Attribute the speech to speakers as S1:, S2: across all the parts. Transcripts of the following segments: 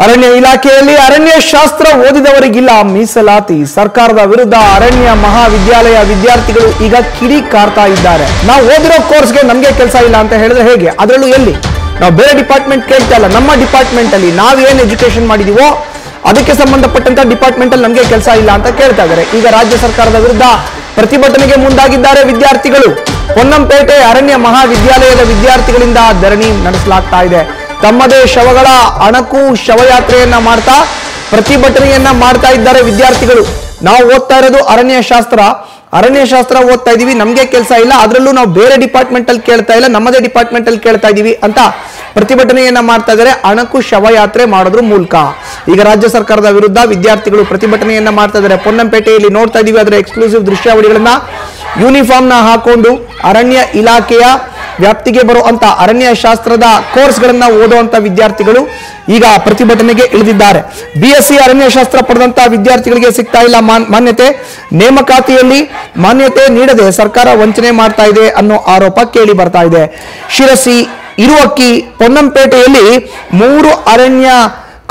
S1: ಅರಣ್ಯ ಇಲಾಖೆಯಲ್ಲಿ ಅರಣ್ಯ ಶಾಸ್ತ್ರ ಓದಿದವರಿಗಿಲ್ಲ ಮೀಸಲಾತಿ. ಸರ್ಕಾರದ ವಿರುದ್ಧ ಅರಣ್ಯ ಮಹಾವಿದ್ಯಾಲಯ ವಿದ್ಯಾರ್ಥಿಗಳು ಈಗ ಕಿಡಿ ಕಾರ್ತಾ ಇದ್ದಾರೆ. ನಾವು ಓದಿರೋ ಕೋರ್ಸ್ಗೆ ನಮಗೆ ಕೆಲಸ ಇಲ್ಲ ಅಂತ ಹೇಳಿದ್ರೆ ಹೇಗೆ? ಅದರಲ್ಲೂ ಎಲ್ಲಿ? ನಾವು ಬೇರೆ ಡಿಪಾರ್ಟ್ಮೆಂಟ್ ಕೇಳ್ತಾ ಇಲ್ಲ, ನಮ್ಮ ಡಿಪಾರ್ಟ್ಮೆಂಟ್ ಅಲ್ಲಿ ನಾವೇನು ಎಜುಕೇಶನ್ ಮಾಡಿದೀವೋ ಅದಕ್ಕೆ ಸಂಬಂಧಪಟ್ಟಂತ ಡಿಪಾರ್ಟ್ಮೆಂಟ್ ಅಲ್ಲಿ ನಮಗೆ ಕೆಲಸ ಇಲ್ಲ ಅಂತ ಕೇಳ್ತಾ ಇದ್ದಾರೆ. ಈಗ ರಾಜ್ಯ ಸರ್ಕಾರದ ವಿರುದ್ಧ ಪ್ರತಿಭಟನೆಗೆ ಮುಂದಾಗಿದ್ದಾರೆ ವಿದ್ಯಾರ್ಥಿಗಳು. ಪೊನ್ನಂಪೇಟೆ ಅರಣ್ಯ ಮಹಾವಿದ್ಯಾಲಯದ ವಿದ್ಯಾರ್ಥಿಗಳಿಂದ ಧರಣಿ ನಡೆಸಲಾಗ್ತಾ ಇದೆ. ತಮ್ಮದೇ ಶವಗಳ ಅಣಕು ಶವಯಾತ್ರೆಯನ್ನ ಮಾಡ್ತಾ ಪ್ರತಿಭಟನೆಯನ್ನ ಮಾಡ್ತಾ ಇದ್ದಾರೆ ವಿದ್ಯಾರ್ಥಿಗಳು. ನಾವು ಓದ್ತಾ ಇರೋದು ಅರಣ್ಯ ಶಾಸ್ತ್ರ ಓದ್ತಾ ಇದೀವಿ, ನಮ್ಗೆ ಕೆಲಸ ಇಲ್ಲ, ಅದರಲ್ಲೂ ನಾವು ಬೇರೆ ಡಿಪಾರ್ಟ್ಮೆಂಟ್ ಅಲ್ಲಿ ಕೇಳ್ತಾ ಇಲ್ಲ, ನಮ್ಮದೇ ಡಿಪಾರ್ಟ್ಮೆಂಟ್ ಅಲ್ಲಿ ಕೇಳ್ತಾ ಇದೀವಿ ಅಂತ ಪ್ರತಿಭಟನೆಯನ್ನ ಮಾಡ್ತಾ ಇದ್ದಾರೆ ಅಣಕು ಶವಯಾತ್ರೆ ಮಾಡೋದ್ರ ಮೂಲಕ. ಈಗ ರಾಜ್ಯ ಸರ್ಕಾರದ ವಿರುದ್ಧ ವಿದ್ಯಾರ್ಥಿಗಳು ಪ್ರತಿಭಟನೆಯನ್ನ ಮಾಡ್ತಾ ಇದ್ದಾರೆ. ಪೊನ್ನಂಪೇಟೆಯಲ್ಲಿ ನೋಡ್ತಾ ಇದೀವಿ ಅದರ ಎಕ್ಸ್ಕ್ಲೂಸಿವ್ ದೃಶ್ಯಾವಳಿಗಳನ್ನ. ಯೂನಿಫಾರ್ಮ್ ನ ಹಾಕೊಂಡು ಅರಣ್ಯ ಇಲಾಖೆಯ ವ್ಯಾಪ್ತಿಗೆ ಬರುವಂತ ಅರಣ್ಯ ಶಾಸ್ತ್ರದ ಕೋರ್ಸ್ಗಳನ್ನ ಓದುವಂತ ವಿದ್ಯಾರ್ಥಿಗಳು ಈಗ ಪ್ರತಿಭಟನೆಗೆ ಇಳಿದಿದ್ದಾರೆ. BSc ಅರಣ್ಯ ಶಾಸ್ತ್ರ ಪಡೆದಂತ ವಿದ್ಯಾರ್ಥಿಗಳಿಗೆ ಸಿಗ್ತಾ ಇಲ್ಲ ಮಾನ್ಯತೆ. ನೇಮಕಾತಿಯಲ್ಲಿ ಮಾನ್ಯತೆ ನೀಡದೆ ಸರ್ಕಾರ ವಂಚನೆ ಮಾಡ್ತಾ ಇದೆ ಅನ್ನೋ ಆರೋಪ ಕೇಳಿ ಬರ್ತಾ ಇದೆ. ಶಿರಸಿ, ಇರುವಕ್ಕಿ, ಪೊನ್ನಂಪೇಟೆಯಲ್ಲಿ 3 ಅರಣ್ಯ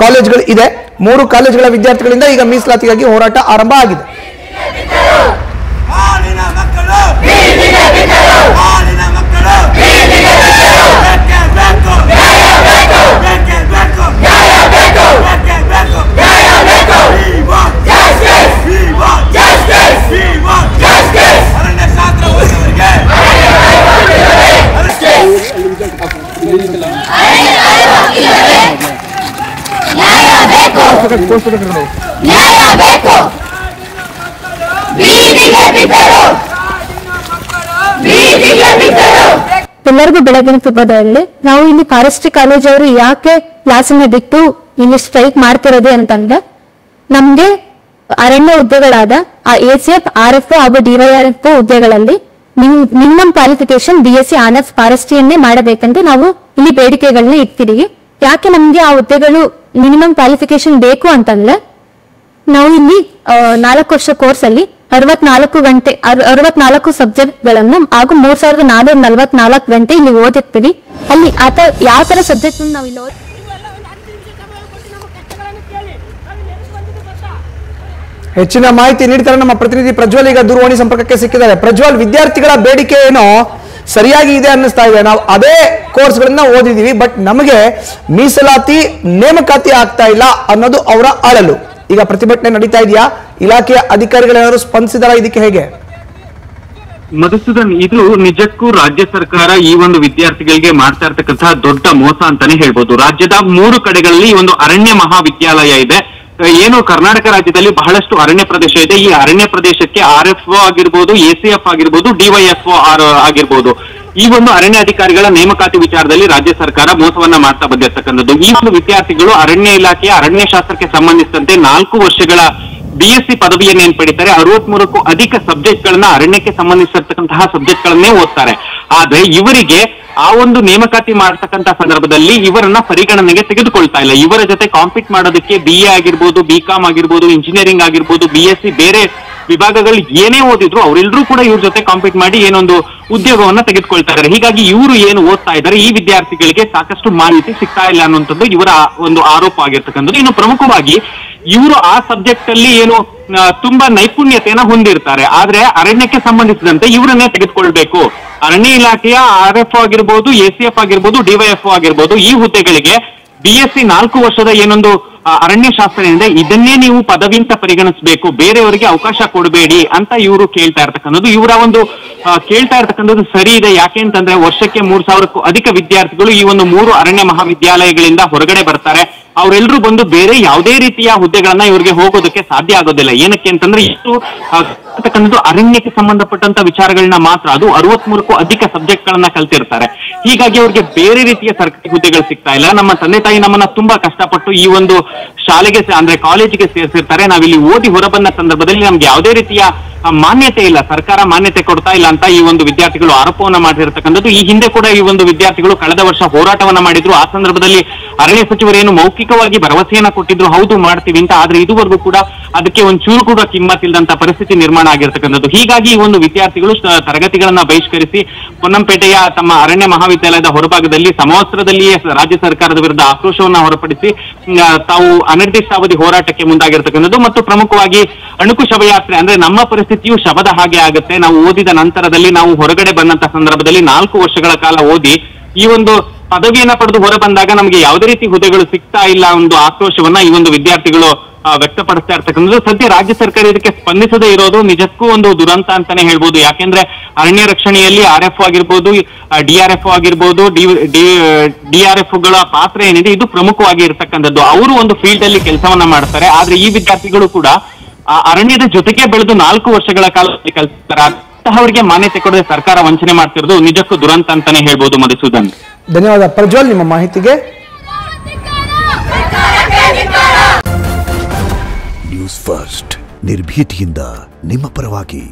S1: ಕಾಲೇಜುಗಳು ಇದೆ. 3 ಕಾಲೇಜುಗಳ ವಿದ್ಯಾರ್ಥಿಗಳಿಂದ ಈಗ ಮೀಸಲಾತಿಗಾಗಿ ಹೋರಾಟ ಆರಂಭ ಆಗಿದೆ.
S2: ಎಲ್ಲರಿಗೂ ಬೆಳಗಿನ ಶುಭದಲ್ಲಿ. ನಾವು ಇಲ್ಲಿ ಫಾರೆಸ್ಟ್ರಿ ಕಾಲೇಜ್ ಅವರು ಯಾಕೆ ಕ್ಲಾಸನ್ನ ಬಿಟ್ಟು ಇಲ್ಲಿ ಸ್ಟ್ರೈಕ್ ಮಾಡ್ತಿರೋದು ಅಂತಂದ್ರೆ, ನಮ್ಗೆ ಅರಣ್ಯ ಹುದ್ದೆಗಳಾದ ACF, RFO ಹಾಗೂ DYRFO ಹುದ್ದೆಗಳಲ್ಲಿ ಮಿನಿಮಮ್ ಕ್ವಾಲಿಫಿಕೇಶನ್ BSc ಆನರ್ಸ್ ಫಾರೆಸ್ಟ್ರಿಯನ್ನೇ ಮಾಡಬೇಕಂತ ನಾವು ಇಲ್ಲಿ ಬೇಡಿಕೆಗಳನ್ನ ಇಡ್ತೀವಿ. ಯಾಕೆ ನಮ್ಗೆ ಆ ಹುದ್ದೆಗಳು ಮಿನಿಮಮ್ ಕ್ವಾಲಿಫಿಕೇಶನ್ ಬೇಕು ಅಂತಂದ್ರೆ, ನಾವು ಇಲ್ಲಿ 4 ವರ್ಷ ಕೋರ್ಸ್ ಅಲ್ಲಿ 64 ಸಬ್ಜೆಕ್ಟ್ ಗಳನ್ನು ಹಾಗೂ 3444 ಗಂಟೆ ಇಲ್ಲಿ ಓದಿರ್ತೀವಿ. ಅಲ್ಲಿ ಯಾವ ತರ ಸಬ್ಜೆಕ್ಟ್ ನಾವು ಇಲ್ಲಿ
S1: ಹೆಚ್ಚಿನ ಮಾಹಿತಿ ನೀಡ್ತಾರೆ ನಮ್ಮ ಪ್ರತಿನಿಧಿ ಪ್ರಜ್ವಲ್. ಈಗ ದೂರವಾಣಿ ಸಂಪರ್ಕಕ್ಕೆ ಸಿಕ್ಕಿದ್ದಾರೆ. ಪ್ರಜ್ವಲ್, ವಿದ್ಯಾರ್ಥಿಗಳ ಬೇಡಿಕೆ ಏನೋ ಸರಿಯಾಗಿ ಇದೆ ಅನ್ನಿಸ್ತಾ ಇದೆ. ನಾವು ಅದೇ ಕೋರ್ಸ್ಗಳನ್ನ ಓದಿದೀವಿ, ಬಟ್ ನಮಗೆ ಮೀಸಲಾತಿ ನೇಮಕಾತಿ ಆಗ್ತಾ ಇಲ್ಲ ಅನ್ನೋದು ಅವರ ಅಳಲು. ಈಗ ಪ್ರತಿಭಟನೆ ನಡೀತಾ ಇದೆಯಾ? ಇಲಾಖೆಯ ಅಧಿಕಾರಿಗಳೇನಾದ್ರು ಸ್ಪಂದಿಸಿದಾರ? ಇದಕ್ಕೆ ಹೇಗೆ?
S3: ಮಧುಸೂದನ್, ಇದು ನಿಜಕ್ಕೂ ರಾಜ್ಯ ಸರ್ಕಾರ ಈ ಒಂದು ವಿದ್ಯಾರ್ಥಿಗಳಿಗೆ ಮಾಡ್ತಾ ಇರ್ತಕ್ಕಂತಹ ದೊಡ್ಡ ಮೋಸ ಅಂತಾನೆ ಹೇಳ್ಬೋದು. ರಾಜ್ಯದ 3 ಕಡೆಗಳಲ್ಲಿ ಈ ಒಂದು ಅರಣ್ಯ ಮಹಾವಿದ್ಯಾಲಯ ಇದೆ. ಏನು ಕರ್ನಾಟಕ ರಾಜ್ಯದಲ್ಲಿ ಬಹಳಷ್ಟು ಅರಣ್ಯ ಪ್ರದೇಶ ಇದೆ. ಈ ಅರಣ್ಯ ಪ್ರದೇಶಕ್ಕೆ RFO ಆಗಿರ್ಬೋದು, ACF ಆಗಿರ್ಬೋದು, DYFO ಆಗಿರ್ಬೋದು, ಈ ಒಂದು ಅರಣ್ಯ ಅಧಿಕಾರಿಗಳ ನೇಮಕಾತಿ ವಿಚಾರದಲ್ಲಿ ರಾಜ್ಯ ಸರ್ಕಾರ ಮೋಸವನ್ನ ಮಾಡ್ತಾ ಬಂದಿರತಕ್ಕಂಥದ್ದು. ಈ ಒಂದು ವಿದ್ಯಾರ್ಥಿಗಳು ಅರಣ್ಯ ಇಲಾಖೆಯ ಅರಣ್ಯ ಶಾಸ್ತ್ರಕ್ಕೆ ಸಂಬಂಧಿಸಿದಂತೆ 4 ವರ್ಷಗಳ BSc ಪದವಿಯನ್ನು ಏನ್ ಪಡಿತಾರೆ, 63ಕ್ಕೂ ಅಧಿಕ ಸಬ್ಜೆಕ್ಟ್ ಗಳನ್ನ ಅರಣ್ಯಕ್ಕೆ ಸಂಬಂಧಿಸಿರ್ತಕ್ಕಂತಹ ಸಬ್ಜೆಕ್ಟ್ ಗಳನ್ನೇ ಓದ್ತಾರೆ. ಆದ್ರೆ ಇವರಿಗೆ ಆ ಒಂದು ನೇಮಕಾತಿ ಮಾಡತಕ್ಕಂತ ಸಂದರ್ಭದಲ್ಲಿ ಇವರನ್ನ ಪರಿಗಣನೆಗೆ ತೆಗೆದುಕೊಳ್ತಾ ಇಲ್ಲ. ಇವರ ಜೊತೆ ಕಾಂಪೀಟ್ ಮಾಡೋದಕ್ಕೆ BA ಆಗಿರ್ಬೋದು, BCom ಆಗಿರ್ಬೋದು, ಇಂಜಿನಿಯರಿಂಗ್ ಆಗಿರ್ಬೋದು, BSc ಬೇರೆ ವಿಭಾಗಗಳು ಏನೇ ಓದಿದ್ರು ಅವರೆಲ್ಲರೂ ಕೂಡ ಇವ್ರ ಜೊತೆ ಕಾಂಪೀಟ್ ಮಾಡಿ ಏನೊಂದು ಉದ್ಯೋಗವನ್ನ ತೆಗೆದುಕೊಳ್ತಾ ಇದ್ದಾರೆ. ಹೀಗಾಗಿ ಇವರು ಏನು ಓದ್ತಾ ಇದ್ದಾರೆ, ಈ ವಿದ್ಯಾರ್ಥಿಗಳಿಗೆ ಸಾಕಷ್ಟು ಮಾಹಿತಿ ಸಿಗ್ತಾ ಇಲ್ಲ ಅನ್ನುವಂಥದ್ದು ಇವರ ಒಂದು ಆರೋಪ ಆಗಿರ್ತಕ್ಕಂಥದ್ದು. ಇನ್ನು ಪ್ರಮುಖವಾಗಿ ಇವರು ಆ ಸಬ್ಜೆಕ್ಟ್ ಅಲ್ಲಿ ಏನು ತುಂಬಾ ನೈಪುಣ್ಯತೆಯನ್ನ ಹೊಂದಿರ್ತಾರೆ, ಆದ್ರೆ ಅರಣ್ಯಕ್ಕೆ ಸಂಬಂಧಿಸಿದಂತೆ ಇವರನ್ನೇ ತೆಗೆದುಕೊಳ್ಬೇಕು. ಅರಣ್ಯ ಇಲಾಖೆಯ RFO ಆಗಿರ್ಬೋದು, ACF ಆಗಿರ್ಬೋದು, DYFO ಆಗಿರ್ಬೋದು, ಈ ಹುದ್ದೆಗಳಿಗೆ BSc 4 ವರ್ಷದ ಏನೊಂದು ಅರಣ್ಯ ಶಾಸ್ತ್ರ ಏನಿದೆ ಇದನ್ನೇ ನೀವು ಪದವಿ ಅಂತ ಪರಿಗಣಿಸಬೇಕು, ಬೇರೆಯವರಿಗೆ ಅವಕಾಶ ಕೊಡಬೇಡಿ ಅಂತ ಇವರು ಕೇಳ್ತಾ ಇರ್ತಕ್ಕಂಥದ್ದು. ಇವರ ಒಂದು ಕೇಳ್ತಾ ಇರ್ತಕ್ಕಂಥದ್ದು ಸರಿ ಇದೆ. ಯಾಕೆ ಅಂತಂದ್ರೆ ವರ್ಷಕ್ಕೆ 3000ಕ್ಕೂ ಅಧಿಕ ವಿದ್ಯಾರ್ಥಿಗಳು ಈ ಒಂದು 3 ಅರಣ್ಯ ಮಹಾವಿದ್ಯಾಲಯಗಳಿಂದ ಹೊರಗಡೆ ಬರ್ತಾರೆ. ಅವರೆಲ್ಲರೂ ಬಂದು ಬೇರೆ ಯಾವುದೇ ರೀತಿಯ ಹುದ್ದೆಗಳನ್ನ ಇವರಿಗೆ ಹೋಗೋದಕ್ಕೆ ಸಾಧ್ಯ ಆಗೋದಿಲ್ಲ. ಏನಕ್ಕೆ ಅಂತಂದ್ರೆ ಇಷ್ಟು ಅರಣ್ಯಕ್ಕೆ ಸಂಬಂಧಪಟ್ಟಂತ ವಿಚಾರಗಳನ್ನ ಮಾತ್ರ, ಅದು 63ಕ್ಕೂ ಅಧಿಕ ಸಬ್ಜೆಕ್ಟ್ ಗಳನ್ನ ಕಲ್ತಿರ್ತಾರೆ. ಹೀಗಾಗಿ ಅವ್ರಿಗೆ ಬೇರೆ ರೀತಿಯ ಸರ್ಕಾರಿ ಹುದ್ದೆಗಳು ಸಿಗ್ತಾ ಇಲ್ಲ. ನಮ್ಮ ತಂದೆ ತಾಯಿ ನಮ್ಮನ್ನ ತುಂಬಾ ಕಷ್ಟಪಟ್ಟು ಈ ಒಂದು ಶಾಲೆಗೆ ಅಂದ್ರೆ ಕಾಲೇಜಿಗೆ ಸೇರಿಸಿರ್ತಾರೆ. ನಾವಿಲ್ಲಿ ಓದಿ ಹೊರಬಂದ ಸಂದರ್ಭದಲ್ಲಿ ನಮ್ಗೆ ಯಾವುದೇ ರೀತಿಯ ಮಾನ್ಯತೆ ಇಲ್ಲ, ಸರ್ಕಾರ ಮಾನ್ಯತೆ ಕೊಡ್ತಾ ಇಲ್ಲ ಅಂತ ಈ ಒಂದು ವಿದ್ಯಾರ್ಥಿಗಳು ಆರೋಪವನ್ನ ಮಾಡಿರ್ತಕ್ಕಂಥದ್ದು. ಈ ಹಿಂದೆ ಕೂಡ ಈ ಒಂದು ವಿದ್ಯಾರ್ಥಿಗಳು ಕಳೆದ ವರ್ಷ ಹೋರಾಟವನ್ನ ಮಾಡಿದ್ರು. ಆ ಸಂದರ್ಭದಲ್ಲಿ ಅರಣ್ಯ ಸಚಿವರೇನು ಮೌಖಿಕವಾಗಿ ಭರವಸೆಯನ್ನ ಕೊಟ್ಟಿದ್ರು, ಹೌದು ಮಾಡ್ತೀವಿ ಅಂತ. ಆದ್ರೆ ಇದುವರೆಗೂ ಕೂಡ ಅದಕ್ಕೆ ಒಂಚೂರು ಕೂಡ ಕಿಮ್ಮತ್ತಿಲ್ಲದಂತ ಪರಿಸ್ಥಿತಿ ನಿರ್ಮಾಣ ಆಗಿರ್ತಕ್ಕಂಥದ್ದು. ಹೀಗಾಗಿ ಈ ಒಂದು ವಿದ್ಯಾರ್ಥಿಗಳು ತರಗತಿಗಳನ್ನ ಬಹಿಷ್ಕರಿಸಿ ಪೊನ್ನಂಪೇಟೆಯ ತಮ್ಮ ಅರಣ್ಯ ಮಹಾವಿದ್ಯಾಲಯದ ಹೊರಭಾಗದಲ್ಲಿ ಸಮವಸ್ತ್ರದಲ್ಲಿಯೇ ರಾಜ್ಯ ಸರ್ಕಾರದ ವಿರುದ್ಧ ಆಕ್ರೋಶವನ್ನ ಹೊರಪಡಿಸಿ ತಾವು ಅನಿರ್ದಿಷ್ಟಾವಧಿ ಹೋರಾಟಕ್ಕೆ ಮುಂದಾಗಿರ್ತಕ್ಕಂಥದ್ದು. ಮತ್ತು ಪ್ರಮುಖವಾಗಿ ಅಣುಕು ಶವಯಾತ್ರೆ ಅಂದ್ರೆ ನಮ್ಮ ಪರಿಸ್ಥಿತಿಯು ಶವದ ಹಾಗೆ ಆಗುತ್ತೆ, ನಾವು ಓದಿದ ನಂತರದಲ್ಲಿ ನಾವು ಹೊರಗಡೆ ಬಂದಂತ ಸಂದರ್ಭದಲ್ಲಿ 4 ವರ್ಷಗಳ ಕಾಲ ಓದಿ ಈ ಒಂದು ಪದವಿಯನ್ನ ಪಡೆದು ಹೊರ ಬಂದಾಗ ನಮಗೆ ಯಾವುದೇ ರೀತಿ ಹುದ್ದೆಗಳು ಸಿಗ್ತಾ ಇಲ್ಲ ಒಂದು ಆಕ್ರೋಶವನ್ನ ಈ ಒಂದು ವಿದ್ಯಾರ್ಥಿಗಳು ವ್ಯಕ್ತಪಡಿಸ್ತಾ ಇರ್ತಕ್ಕಂಥದ್ದು. ಸದ್ಯ ರಾಜ್ಯ ಸರ್ಕಾರ ಇದಕ್ಕೆ ಸ್ಪಂದಿಸದೇ ಇರೋದು ನಿಜಕ್ಕೂ ಒಂದು ದುರಂತ ಅಂತಾನೆ ಹೇಳ್ಬೋದು. ಯಾಕೆಂದ್ರೆ ಅರಣ್ಯ ರಕ್ಷಣೆಯಲ್ಲಿ RF ಆಗಿರ್ಬೋದು, DRF ಆಗಿರ್ಬೋದು, DRF ಗಳ ಪಾತ್ರ ಏನಿದೆ ಇದು ಪ್ರಮುಖವಾಗಿ ಇರ್ತಕ್ಕಂಥದ್ದು. ಅವರು ಒಂದು ಫೀಲ್ಡ್ ಅಲ್ಲಿ ಕೆಲಸವನ್ನ ಮಾಡ್ತಾರೆ, ಆದ್ರೆ ಈ ವಿದ್ಯಾರ್ಥಿಗಳು ಕೂಡ ಅರಣ್ಯದ ಜೊತೆಗೆ ಬೆಳೆದು 4 ವರ್ಷಗಳ ಕಾಲ ಕಲಿಸ್ತಾರೆ. ಅಂತಹವರಿಗೆ ಮಾನ್ಯತೆ ಕೊಡದೆ ಸರ್ಕಾರ ವಂಚನೆ ಮಾಡ್ತಿರೋದು ನಿಜಕ್ಕೂ ದುರಂತ ಅಂತಾನೆ ಹೇಳ್ಬೋದು. ಮಧುಸೂದನ್,
S1: ಧನ್ಯವಾದ ಪ್ರಜ್ವಲ್ ನಿಮ್ಮ ಮಾಹಿತಿಗೆ.
S4: ನ್ಯೂಸ್ ಫಸ್ಟ್ ನಿರ್ಭೀತಿಯಿಂದ ನಿಮ್ಮ ಪರವಾಗಿ.